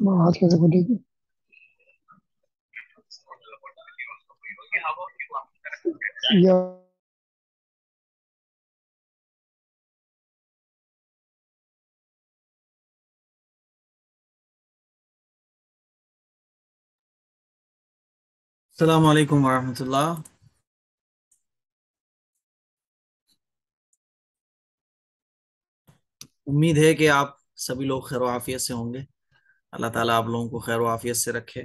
हाथ कैसे खोलेगी? या अस्सलाम वालेकुम वरहमतुल्लाह। उम्मीद है कि आप सभी लोग खैर आफियत से होंगे। अल्लाह ताला आप लोगों को खैर आफियत से रखे।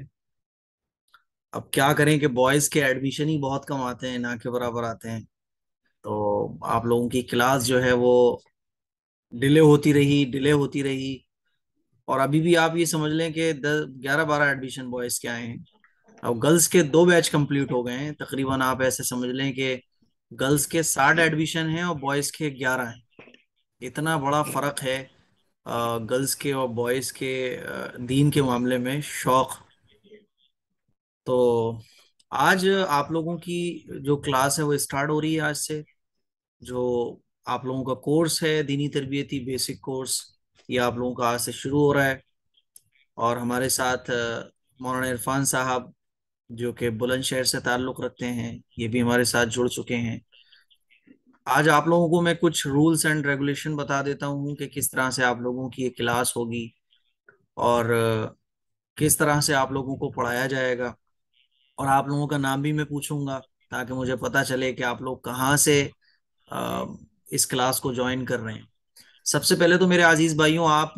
अब क्या करें कि बॉयज़ के एडमिशन ही बहुत कम आते हैं, ना के बराबर आते हैं। तो आप लोगों की क्लास जो है वो डिले होती रही। और अभी भी आप ये समझ लें कि 11-12 एडमिशन बॉयज़ के आए हैं। अब गर्ल्स के 2 बैच कंप्लीट हो गए हैं तकरीबन। आप ऐसे समझ लें कि गर्ल्स के 60 एडमिशन हैं और बॉयज़ के 11 हैं। इतना बड़ा फर्क है गर्ल्स के और बॉयज के दीन के मामले में। शौक तो आज आप लोगों की जो क्लास है वो स्टार्ट हो रही है आज से। जो आप लोगों का कोर्स है दीनी तरबियती बेसिक कोर्स, ये आप लोगों का आज से शुरू हो रहा है। और हमारे साथ मौलाना इरफान साहब जो कि बुलंदशहर से ताल्लुक़ रखते हैं, ये भी हमारे साथ जुड़ चुके हैं। आज आप लोगों को मैं कुछ रूल्स एंड रेगुलेशन बता देता हूँ कि किस तरह से आप लोगों की ये क्लास होगी और किस तरह से आप लोगों को पढ़ाया जाएगा। और आप लोगों का नाम भी मैं पूछूंगा ताकि मुझे पता चले कि आप लोग कहाँ से अ, इस क्लास को ज्वाइन कर रहे हैं। सबसे पहले तो मेरे अजीज भाइयों, आप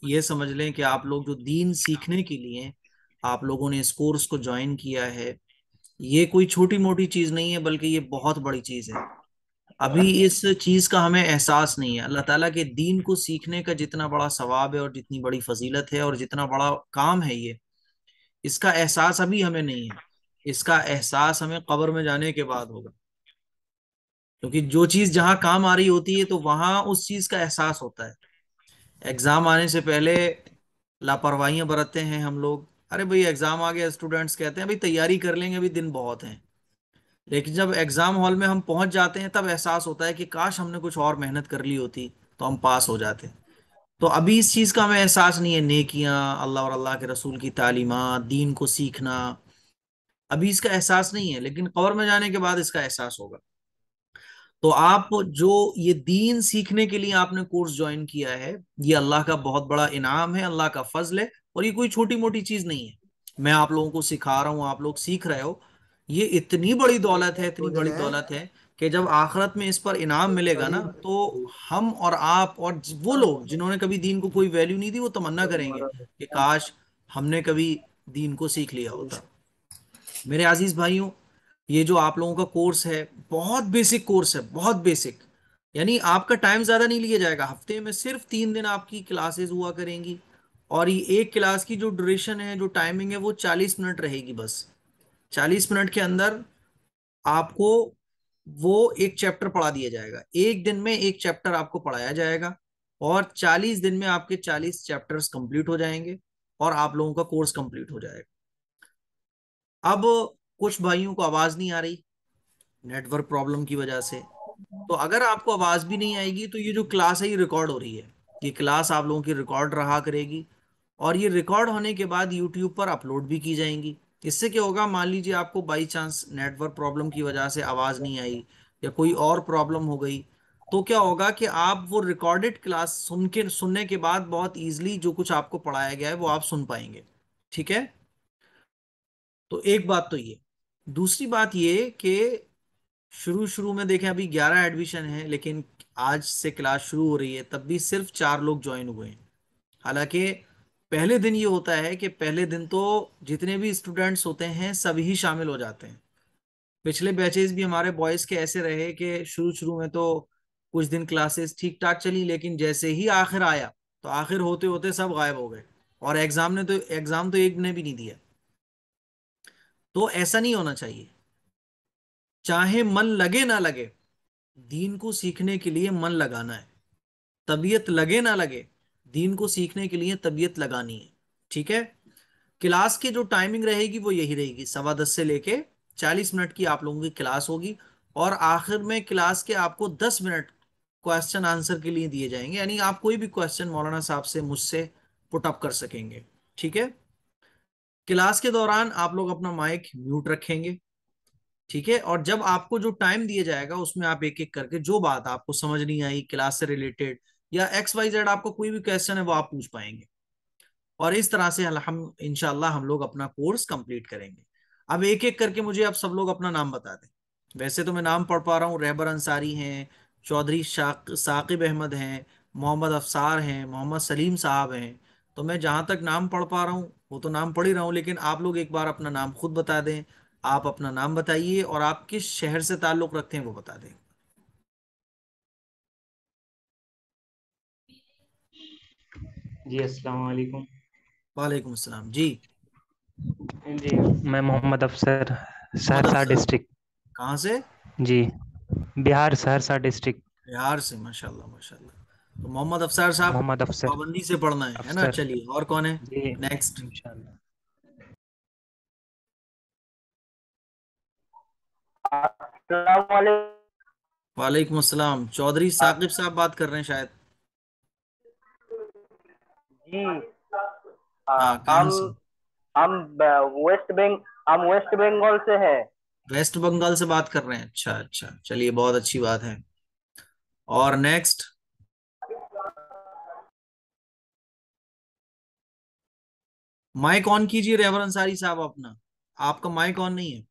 ये समझ लें कि आप लोग जो दीन सीखने के लिए आप लोगों ने इस कोर्स को ज्वाइन किया है, ये कोई छोटी मोटी चीज नहीं है, बल्कि ये बहुत बड़ी चीज है। अभी इस चीज का हमें एहसास नहीं है। अल्लाह ताला के दीन को सीखने का जितना बड़ा सवाब है और जितनी बड़ी फजीलत है और जितना बड़ा काम है ये, इसका एहसास अभी हमें नहीं है। इसका एहसास हमें कब्र में जाने के बाद होगा। क्योंकि जो चीज जहां काम आ रही होती है तो वहां उस चीज का एहसास होता है। एग्जाम आने से पहले लापरवाहियां बरतते हैं हम लोग। अरे भाई एग्जाम आ गया, स्टूडेंट्स कहते हैं भाई तैयारी कर लेंगे, अभी दिन बहुत हैं। लेकिन जब एग्जाम हॉल में हम पहुंच जाते हैं तब एहसास होता है कि काश हमने कुछ और मेहनत कर ली होती तो हम पास हो जाते। तो अभी इस चीज का हमें एहसास नहीं है। नेकियां, अल्लाह और अल्लाह के रसूल की तालीमात, दीन को सीखना, अभी इसका एहसास नहीं है। लेकिन कब्र में जाने के बाद इसका एहसास होगा। तो आप जो ये दीन सीखने के लिए आपने कोर्स ज्वाइन किया है, ये अल्लाह का बहुत बड़ा इनाम है, अल्लाह का फजल है। और ये कोई छोटी मोटी चीज नहीं है। मैं आप लोगों को सिखा रहा हूँ, आप लोग सीख रहे हो। ये इतनी बड़ी दौलत है, इतनी बड़ी दौलत है कि जब आखिरत में इस पर इनाम मिलेगा ना, तो हम और आप और वो लोग जिन्होंने कभी दीन को कोई वैल्यू नहीं दी, वो तमन्ना करेंगे कि काश हमने कभी दीन को सीख लिया होता। मेरे अजीज भाइयों, ये जो आप लोगों का कोर्स है, बहुत बेसिक कोर्स है, बहुत बेसिक। यानी आपका टाइम ज्यादा नहीं लिया जाएगा। हफ्ते में सिर्फ 3 दिन आपकी क्लासेस हुआ करेंगी। और ये एक क्लास की जो ड्यूरेशन है, जो टाइमिंग है, वो 40 मिनट रहेगी बस। 40 मिनट के अंदर आपको वो एक चैप्टर पढ़ा दिया जाएगा। एक दिन में एक चैप्टर आपको पढ़ाया जाएगा। और 40 दिन में आपके 40 चैप्टर्स कंप्लीट हो जाएंगे और आप लोगों का कोर्स कंप्लीट हो जाएगा। अब कुछ भाइयों को आवाज नहीं आ रही नेटवर्क प्रॉब्लम की वजह से। तो अगर आपको आवाज भी नहीं आएगी तो ये जो क्लास है ये रिकॉर्ड हो रही है। ये क्लास आप लोगों की रिकॉर्ड रहा करेगी। और ये रिकॉर्ड होने के बाद यूट्यूब पर अपलोड भी की जाएंगी। इससे क्या होगा, मान लीजिए आपको बाई चांस नेटवर्क प्रॉब्लम की वजह से आवाज नहीं आई या कोई और प्रॉब्लम हो गई, तो क्या होगा कि आप वो रिकॉर्डेड क्लास सुनने के बाद बहुत इजीली जो कुछ आपको पढ़ाया गया है वो आप सुन पाएंगे। ठीक है। तो एक बात तो ये। दूसरी बात ये कि शुरू शुरू में देखें, अभी 11 एडमिशन है, लेकिन आज से क्लास शुरू हो रही है तब भी सिर्फ 4 लोग ज्वाइन हुए हैं। हालांकि पहले दिन ये होता है कि पहले दिन तो जितने भी स्टूडेंट्स होते हैं सभी शामिल हो जाते हैं। पिछले बैचेस भी हमारे बॉयज के ऐसे रहे कि शुरू शुरू में तो कुछ दिन क्लासेस ठीक ठाक चली, लेकिन जैसे ही आखिर आया तो आखिर होते होते सब गायब हो गए। और एग्जाम तो एक ने भी नहीं दिया। तो ऐसा नहीं होना चाहिए। चाहे मन लगे ना लगे, दीन को सीखने के लिए मन लगाना है। तबीयत लगे ना लगे, दीन को सीखने के लिए तबीयत लगानी है। ठीक है। क्लास की जो टाइमिंग रहेगी वो यही रहेगी, 10:15 से लेके 40 मिनट की आप लोगों की क्लास होगी। और आखिर में क्लास के आपको 10 मिनट क्वेश्चन आंसर के लिए दिए जाएंगे, यानी आप कोई भी क्वेश्चन मौलाना साहब से मुझसे पुट अप कर सकेंगे। ठीक है। क्लास के दौरान आप लोग अपना माइक म्यूट रखेंगे। ठीक है। और जब आपको जो टाइम दिया जाएगा उसमें आप एक एक करके जो बात आपको समझ नहीं आई क्लास से रिलेटेड या XYZ आपको कोई भी क्वेश्चन है वो आप पूछ पाएंगे। और इस तरह से हम इंशाल्लाह हम लोग अपना कोर्स कंप्लीट करेंगे। अब एक एक करके मुझे आप सब लोग अपना नाम बता दें। वैसे तो मैं नाम पढ़ पा रहा हूँ, रहबर अंसारी हैं, चौधरी साकिब अहमद हैं, मोहम्मद अफसार हैं, मोहम्मद सलीम साहब हैं। तो मैं जहाँ तक नाम पढ़ पा रहा हूँ वो तो नाम पढ़ ही रहा हूँ, लेकिन आप लोग एक बार अपना नाम खुद बता दें। आप अपना नाम बताइए और आप किस शहर से ताल्लुक़ रखते हैं वो बता दें। जी अस्सलाम वालेकुम। वालेकुम अस्सलाम जी। जी मैं मोहम्मद अफसर, मोहम्मद सहरसा अफसर डिस्ट्रिक्ट। कहाँ से? जी बिहार, सहरसा डिस्ट्रिक्ट। बिहार से, माशाल्लाह माशाल्लाह। तो मोहम्मद अफसर साहब मोहम्मद अफसर। पाबंदी से पढ़ना है ना? अफसर चलिए, और कौन है जी नेक्स्ट? इंशाल्लाह। वालेकुम अस्सलाम। चौधरी साकिब साहब बात कर रहे हैं शायद। जी हाँ, हम कहाँ से? हम हम वेस्ट बंगाल से है। वेस्ट बंगाल से बात कर रहे हैं, अच्छा अच्छा, चलिए बहुत अच्छी बात है। और नेक्स्ट? माइक ऑन कीजिए रेवर अंसारी साहब अपना, आपका माइक ऑन नहीं है।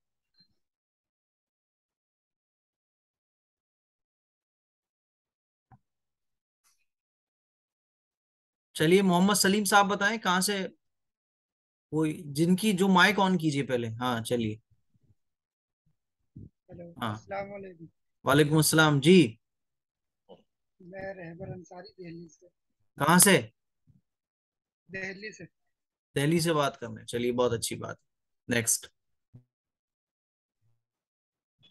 चलिए मोहम्मद सलीम साहब बताएं कहाँ से, कोई जिनकी जो माइक ऑन कीजिए पहले। हाँ चलिए। हेलो, हाँ, अस्सलाम वालेकुम। वालेकुम अस्सलाम जी। मैं रहबर अंसारी दिल्ली से। कहाँ से? दिल्ली से। दिल्ली से बात कर रहे हैं, चलिए बहुत अच्छी बात। नेक्स्ट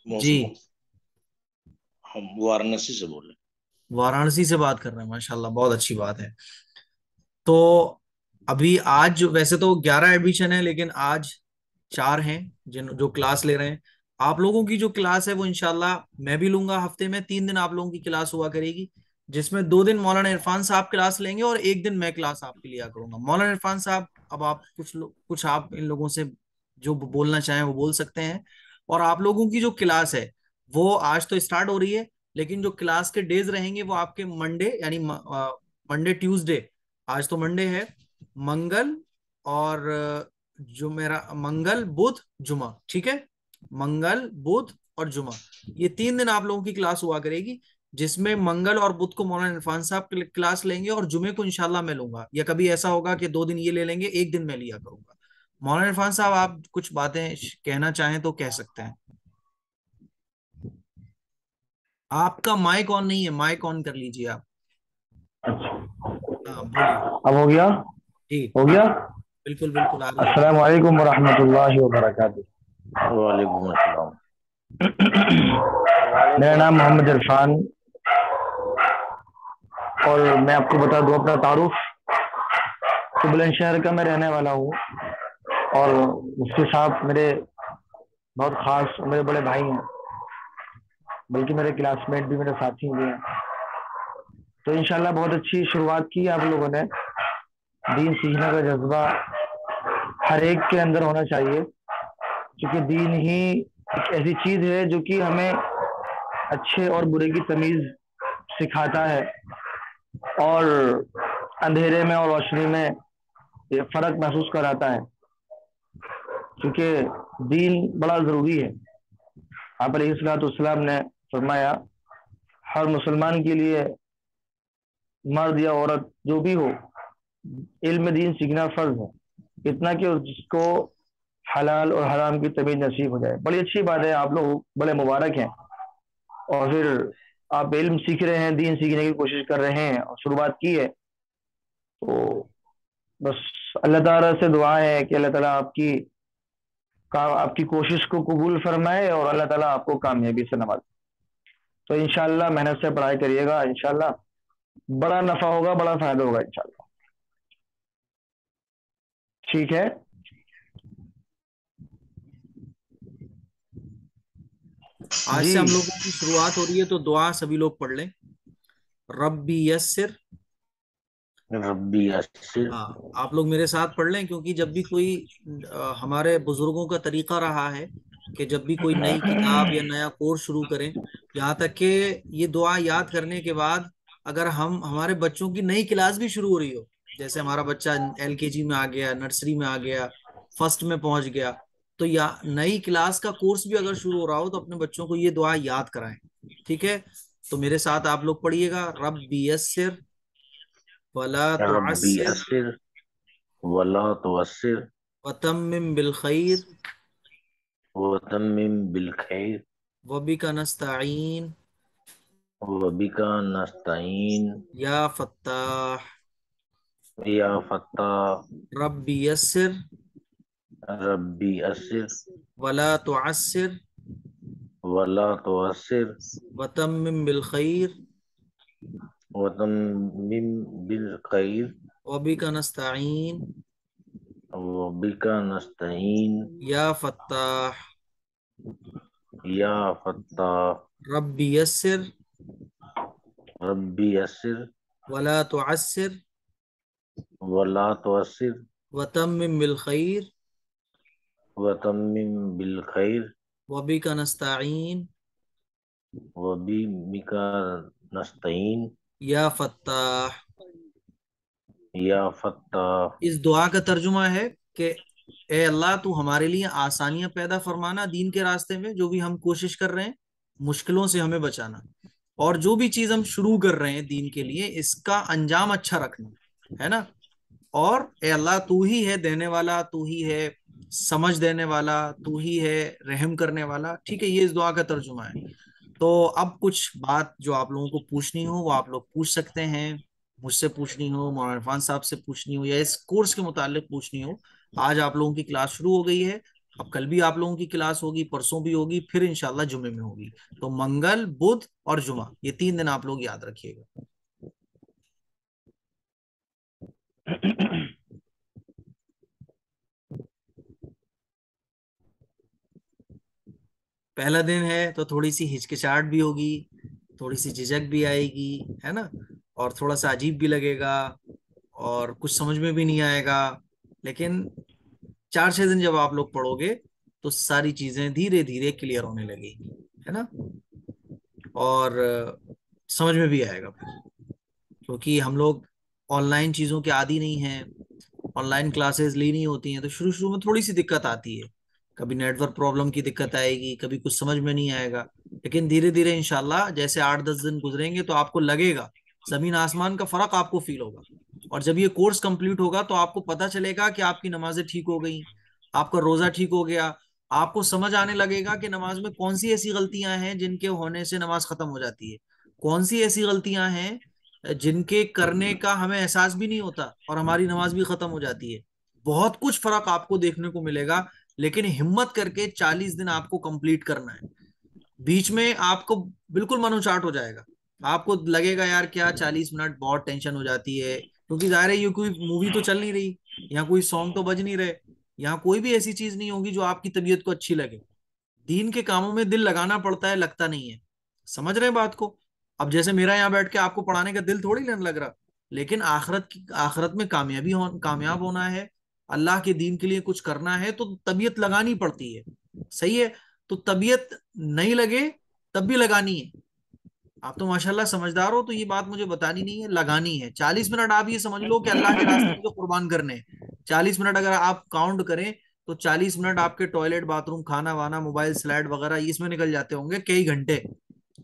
जी। मौसम हम वाराणसी से बोल रहे वाराणसी से बात कर रहे हैं, माशाल्लाह बहुत अच्छी बात है। तो अभी आज वैसे तो 11 एडमिशन है, लेकिन आज 4 हैं जिन जो क्लास ले रहे हैं। आप लोगों की जो क्लास है वो इंशाल्लाह मैं भी लूंगा। हफ्ते में 3 दिन आप लोगों की क्लास हुआ करेगी, जिसमें 2 दिन मौलाना इरफान साहब क्लास लेंगे और 1 दिन मैं क्लास आपके लिया करूंगा। मौलाना इरफान साहब, अब आप कुछ आप इन लोगों से जो बोलना चाहें वो बोल सकते हैं। और आप लोगों की जो क्लास है वो आज तो स्टार्ट हो रही है, लेकिन जो क्लास के डेज रहेंगे वो आपके मंडे, यानी मंडे ट्यूसडे, आज तो मंडे है, मंगल और जो मेरा मंगल बुध जुमा, ठीक है, मंगल बुध और जुमा, ये 3 दिन आप लोगों की क्लास हुआ करेगी, जिसमें मंगल और बुध को मौलाना इरफान साहब क्लास लेंगे और जुमे को इंशाल्लाह मैं लूंगा, या कभी ऐसा होगा कि 2 दिन ये ले लेंगे, 1 दिन मैं लिया करूंगा। मौलाना इरफान साहब आप कुछ बातें कहना चाहें तो कह सकते हैं। आपका माइक ऑन नहीं है, माइक ऑन कर लीजिए आप। हाँ बोलिए। अब हो गया? जी हो गया। बिल्कुल बिल्कुल, आ रही है। अस्सलाम वालेकुम वरहमतुल्लाहि वबरकातुहू। हैं। वालेकुम अस्सलाम। मेरा नाम मोहम्मद इरफान, और मैं आपको बता दूं अपना तारुफ। तो बुलंदशहर का मैं रहने वाला हूँ, और मुफ्ती साहब मेरे बहुत खास मेरे बड़े भाई हैं, बल्कि मेरे क्लासमेट भी, मेरे साथी भी हैं। तो इंशाल्लाह बहुत अच्छी शुरुआत की आप लोगों ने। दीन सीखने का जज्बा हर एक के अंदर होना चाहिए, क्योंकि दीन ही एक ऐसी चीज है जो कि हमें अच्छे और बुरे की तमीज सिखाता है, और अंधेरे में और रोशनी में ये फर्क महसूस कराता है, क्योंकि दीन बड़ा जरूरी है। आप अलैहिस्सलाम ने फरमाया हर मुसलमान के लिए, मर्द या औरत जो भी हो, इल्म दीन सीखना फर्ज है, इतना कि उसको हलाल और हराम की तमीज नसीब हो जाए। बड़ी अच्छी बात है, आप लोग बड़े मुबारक हैं। और फिर आप इल्म सीख रहे हैं, दीन सीखने की कोशिश कर रहे हैं और शुरुआत की है, तो बस अल्लाह ताला से दुआ है कि अल्लाह ताला आपकी कोशिश को कबूल फरमाए और अल्लाह ताला आपको कामयाबी से नवाजे। तो इंशाल्लाह मेहनत से पढ़ाई करिएगा, इंशाल्लाह बड़ा नफा होगा, बड़ा फायदा होगा इंशाल्लाह। ठीक है। आज जी से हम लोगों की शुरुआत हो रही है, तो दुआ सभी लोग पढ़ लें। ربی یسر. ربی یسر. ہاں آپ لوگ میرے ساتھ پڑھ لیں، کیونکہ جب بھی کوئی ہمارے بزرگوں کا طریقہ رہا ہے کہ جب بھی کوئی نئی کتاب یا نیا کورس شروع کریں، یہاں تک کہ یہ دعا یاد کرنے کے بعد اگر ہمارے بچوں کی نئی کلاس بھی شروع ہو رہی ہو، جیسے ہمارا بچہ LKG میں آ گیا، نرسری میں آ گیا، فرسٹ میں پہنچ گیا، تو یا نئی کلاس کا کورس بھی اگر شروع ہو رہا ہو تو اپنے بچوں کو یہ دعا یاد کرائیں. ٹھیک ہے، تو میرے ساتھ آپ لوگ پڑھیے گا. رب یسر ولا ربی تعسر یسر ولا تعسر وتمم بالخیر وتمم بالخیر وبک نستعین وبک نستعین یا فتاح. یا فتاح. رب یسر ربی یسر ولا تعسر ولا تعسر وتمم بالخیر وتمم بالخیر وبک نستعین وبک نستعین یا فتاح. یا فتاح. رب یسر ربی یسر ولا تعسر ولا تعسر وتمم بالخیر وتمم بالخیر وبک نستعین وبک نستعین یا فتاح. یا فتاح. اس دعا کا ترجمہ ہے کہ اے اللہ تو ہمارے لیے آسانیاں پیدا فرمانا دین کے راستے میں، جو بھی ہم کوشش کر رہے ہیں مشکلوں سے ہمیں بچانا، اور جو بھی چیز ہم شروع کر رہے ہیں دین کے لیے اس کا انجام اچھا رکھنا ہے نا. اور اے اللہ تو ہی ہے دینے والا، تو ہی ہے سمجھ دینے والا، تو ہی ہے رحم کرنے والا. ٹھیک ہے، یہ اس دعا کا ترجمہ ہے. تو اب کچھ بات جو آپ لوگوں کو پوچھنی ہو وہ آپ لوگ پوچھ سکتے ہیں، مجھ سے پوچھنی ہو، مولانا عرفان صاحب سے پوچھنی ہو، یا اس کورس کے متعلق پوچھنی ہو. آج آپ لوگوں کی کلاس شروع ہو گئی ہے، اب کل بھی آپ لوگوں کی کلاس ہوگی، پرسوں بھی ہوگی، پھر انشاءاللہ جمعے میں ہوگی. تو منگل، بدھ اور جمعہ، یہ 3 دن آپ لوگ یاد رکھیے گا. پہلا دن ہے تو تھوڑی سی ہچکچاہٹ بھی ہوگی، تھوڑی سی جھجک بھی آئے گی، ہے نا، اور تھوڑا سا عجیب بھی لگے گا اور کچھ سمجھ میں بھی نہیں آئے گا. لیکن 4-6 دن جب آپ لوگ پڑھو گے تو ساری چیزیں دھیرے دھیرے کلیئر ہونے لگے گی، ہے نا، اور سمجھ میں بھی آئے گا پھر، کیونکہ ہم لوگ آن لائن چیزوں کے عادی نہیں ہیں، آن لائن کلاسز لینی ہوتی ہیں تو شروع میں تھوڑی سی دقت آتی ہے، کبھی نیٹ ورک پرابلم کی دقت آئے گی، کبھی کچھ سمجھ میں نہیں آئے گا. لیکن دھیرے دھیرے انشاءاللہ جیسے 8-10 دن گزریں گے تو آپ کو لگے گا، زمین آسمان کا فرق آپ کو فیل ہوگا. اور جب یہ کورس کمپلیٹ ہوگا تو آپ کو پتا چلے گا کہ آپ کی نمازیں ٹھیک ہو گئی، آپ کا روزہ ٹھیک ہو گیا، آپ کو سمجھ آنے لگے گا کہ نماز میں کون سی ایسی غلطیاں ہیں جن کے ہونے سے نماز ختم ہو جاتی ہے، کون سی ایسی غلطیاں ہیں جن کے کرنے کا ہمیں احساس بھی نہیں ہوتا اور ہماری نماز بھی ختم ہو جاتی ہے. بہت کچھ فرق آپ کو دیکھنے کو ملے گا. لیکن ہمت کر کے 40 دن آپ کو کمپلیٹ کرنا ہے. بیچ میں آپ کو بالکل منو چاٹ ہو جائے گا، آپ کو لگے گا یار کیا 40 منٹ بہت ٹینشن ہو جاتی ہے، کیونکہ ظاہر ہے یہ کوئی مووی تو چل نہیں رہی، یہاں کوئی سانگ تو بج نہیں رہے، یہاں کوئی بھی ایسی چیز نہیں ہوگی جو آپ کی طبیعت کو اچھی لگے. دین کے کاموں میں دل لگانا پڑتا ہے، لگتا نہیں ہے. سمجھ رہے ہیں بات کو؟ اب جیسے میرا یہاں بیٹھ کے آپ کو پڑھانے کا دل تھوڑی نہیں لگ رہا، لیکن آخرت میں کامیاب ہونا ہے، اللہ کے دین کے لیے کچھ کرنا ہے تو طبیعت لگانی پڑتی ہے. صحیح ہے، تو طبیعت نہیں لگے تب بھی لگانی ہے. آپ تو ماشاءاللہ سمجھدار ہو، تو یہ بات مجھے بتانی نہیں ہے، لگانی ہے. 40 منٹ آپ یہ سمجھ لو کہ اللہ کے راستے میں جو قربان کرنے ہیں. 40 منٹ اگر آپ کاؤنٹ کریں تو 40 منٹ آپ کے ٹوائلٹ، باتھ روم، کھانا وانا، موبائل سلائڈ وغیرہ اس میں نکل جاتے ہوں گے کئی گھنٹے.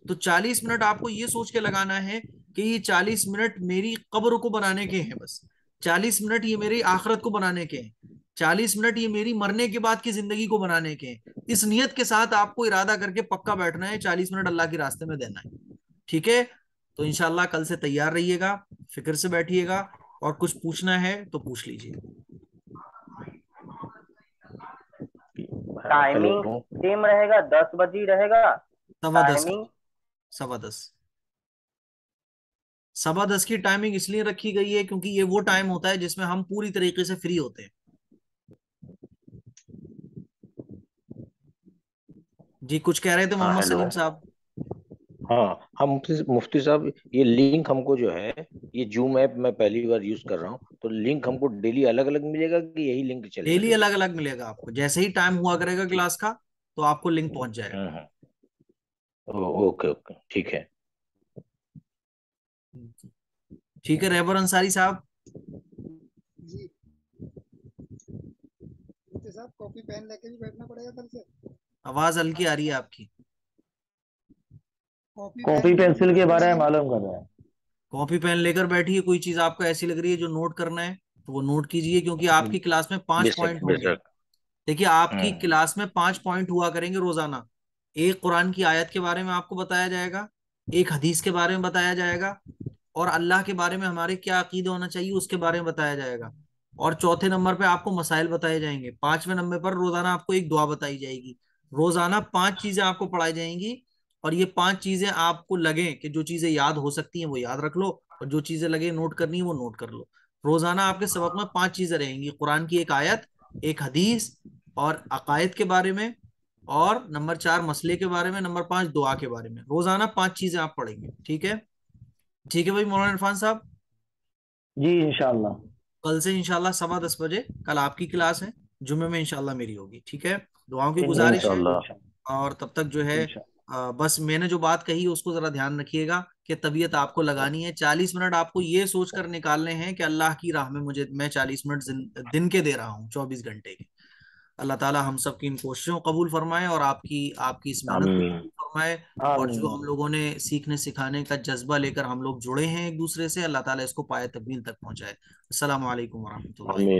تو 40 منٹ آپ کو یہ سوچ کے لگانا ہے کہ یہ 40 منٹ میری قبر کو بنانے کے ہیں، بس 40 منٹ یہ میری آخرت کو بنانے کے ہیں، 40 منٹ یہ میری مرنے کے بعد کی زندگی کو بنانے کے ہیں. اس نیت کے ساتھ آپ کو ارادہ کر کے پکا بیٹھنا ہے، 40 منٹ اللہ کے راستے میں دینا ہے. ٹھیک ہے، تو انشاءاللہ کل سے تیار رہیے گا، فکر سے بیٹھیے گا، اور کچھ پوچھنا ہے تو پوچھ لیجیے. ٹائمنگ سیم رہے گا، 10 بجے رہے گا 10:15 ٹائمنگ؟ 10:15 کی ٹائمنگ اس لیے رکھی گئی ہے کیونکہ یہ وہ ٹائم ہوتا ہے جس میں ہم پوری طریقے سے فری ہوتے ہیں. جی کچھ کہہ رہے تھے محمد ہیلو. سلیم صاحب. ہاں مفتی صاحب یہ لنک ہم کو جو ہے یہ زوم ایپ میں پہلی بار یوز کر رہا ہوں تو لنک ہم کو ڈیلی الگ الگ ملے گا کہ یہی لنک چلے گا؟ ڈیلی الگ الگ ملے گا آپ کو، جیسے ہی ٹائم ہوا کرے گا کلاس کا تو آپ کو لنک پہنچ جائے گا۔ اوکے اوکے ٹھیک ہے۔ ٹھیک ہے رہبر انصاری صاحب، جی مفتی صاحب کاپی پین لے کے بھی بیٹھنا پڑے گا کل سے؟ آواز ہلکی آ رہی ہے آپ کی۔ کاپی پینسل کے بارے میں معلوم کر رہے ہیں۔ کاپی پین لے کر بیٹھیے، کوئی چیز آپ کو ایسی لگ رہی ہے جو نوٹ کرنا ہے تو وہ نوٹ کیجئے، کیونکہ آپ کی کلاس میں 5 پوائنٹ ہوں گے۔ دیکھیے آپ کی کلاس میں 5 پوائنٹ ہوا کریں گے روزانہ۔ ایک قرآن کی آیت کے بارے میں آپ کو بتایا جائے گا، ایک حدیث کے بارے میں بتایا جائے گا، اور اللہ کے بارے میں ہمارے کیا عقیدہ ہونا چاہیے اس کے بارے میں بتایا جائے گا، اور چوتھے نمبر پہ آپ کو مسائل بتائے جائیں گے، 5ویں نمبر پر روزانہ آپ کو ایک دعا بتائی جائے گی۔ روزانہ 5 چیزیں آپ کو پڑھائی جائیں گی، اور یہ 5 چیزیں آپ کو لگیں کہ جو چیزیں یاد ہو سکتی ہیں وہ یاد رکھ لو، اور جو چیزیں لگے نوٹ کرنی ہے وہ نوٹ کر لو۔ روزانہ آپ کے سبق میں 5 چیزیں رہیں گی، قرآن کی ایک آیت، ایک حدیث، اور عقائد کے بارے میں، اور نمبر 4 مسئلے کے بارے میں، نمبر 5 دعا کے بارے میں۔ روزانہ 5 چیزیں آپ پڑھیں گے، ٹھیک ہے؟ ٹھیک ہے بھائی مولانا عرفان صاحب، جی انشاءاللہ کل سے انشاءاللہ 10:15 بجے کل آپ کی کلاس ہے، جمعے میں انشاءاللہ میری ہوگی، ٹھیک ہے؟ دعاؤں کی گزارش ہے، اور تب تک جو ہے بس میں نے جو بات کہی اس کو ذرا دھیان رکھیے گا کہ طبیعت آپ کو لگانی ہے۔ 40 منٹ آپ کو یہ سوچ کر نکالنے ہیں کہ اللہ کی راہ میں میں 40 منٹ دن کے دے رہا ہوں، 24 گھنٹے کے۔ اللہ تعالیٰ ہم سب کی ان کوششوں کو قبول فرمائے، اور آپ کی اس محنت کو قبول فرمائے، اور جو ہم لوگوں نے سیکھنے سکھانے کا جذبہ لے کر ہم لوگ جڑے ہیں ایک دوسرے سے، اللہ تعالیٰ اس کو پایہ تکمیل تک پہنچائے۔ السلام علیکم ورحمۃ اللہ۔